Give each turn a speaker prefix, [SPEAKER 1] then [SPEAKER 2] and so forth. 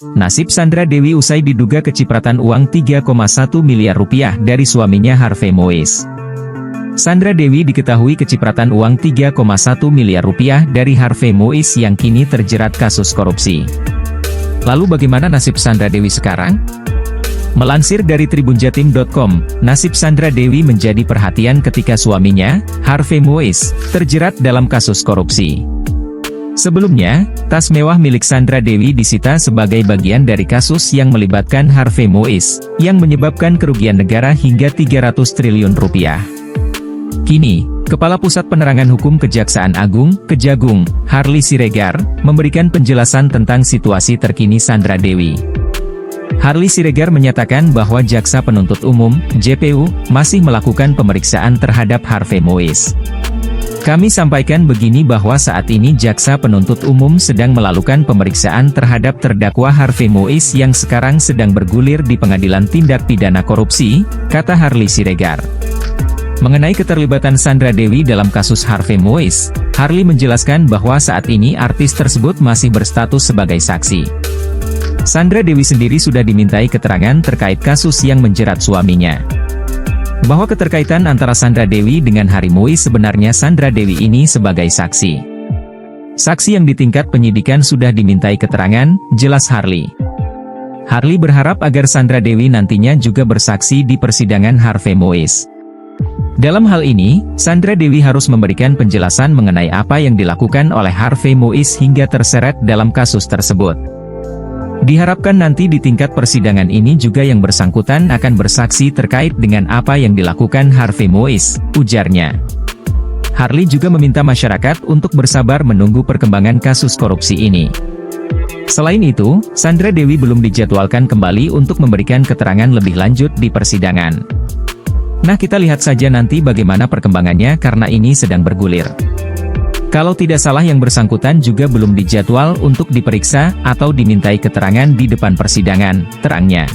[SPEAKER 1] Nasib Sandra Dewi usai diduga kecipratan uang 3,1 miliar rupiah dari suaminya Harvey Moise. Sandra Dewi diketahui kecipratan uang 3,1 miliar rupiah dari Harvey Moise yang kini terjerat kasus korupsi. Lalu bagaimana nasib Sandra Dewi sekarang? Melansir dari tribunjatim.com, nasib Sandra Dewi menjadi perhatian ketika suaminya, Harvey Moise, terjerat dalam kasus korupsi. Sebelumnya, tas mewah milik Sandra Dewi disita sebagai bagian dari kasus yang melibatkan Harvey Moise, yang menyebabkan kerugian negara hingga 300 triliun rupiah. Kini, Kepala Pusat Penerangan Hukum Kejaksaan Agung, Kejagung, Harley Siregar, memberikan penjelasan tentang situasi terkini Sandra Dewi. Harley Siregar menyatakan bahwa Jaksa Penuntut Umum, JPU, masih melakukan pemeriksaan terhadap Harvey Moise. Kami sampaikan begini bahwa saat ini Jaksa Penuntut Umum sedang melakukan pemeriksaan terhadap terdakwa Harvey Moise yang sekarang sedang bergulir di Pengadilan Tindak Pidana Korupsi, kata Harley Siregar. Mengenai keterlibatan Sandra Dewi dalam kasus Harvey Moise, Harley menjelaskan bahwa saat ini artis tersebut masih berstatus sebagai saksi. Sandra Dewi sendiri sudah dimintai keterangan terkait kasus yang menjerat suaminya. Bahwa keterkaitan antara Sandra Dewi dengan Harvey Moise sebenarnya Sandra Dewi ini sebagai saksi. Saksi yang di tingkat penyidikan sudah dimintai keterangan, jelas Harley. Harley berharap agar Sandra Dewi nantinya juga bersaksi di persidangan Harvey Moise. Dalam hal ini, Sandra Dewi harus memberikan penjelasan mengenai apa yang dilakukan oleh Harvey Moise hingga terseret dalam kasus tersebut. Diharapkan nanti di tingkat persidangan ini juga yang bersangkutan akan bersaksi terkait dengan apa yang dilakukan Harvey Moise, ujarnya. Harley juga meminta masyarakat untuk bersabar menunggu perkembangan kasus korupsi ini. Selain itu, Sandra Dewi belum dijadwalkan kembali untuk memberikan keterangan lebih lanjut di persidangan. Nah, kita lihat saja nanti bagaimana perkembangannya karena ini sedang bergulir. Kalau tidak salah yang bersangkutan juga belum dijadwal untuk diperiksa atau dimintai keterangan di depan persidangan, terangnya.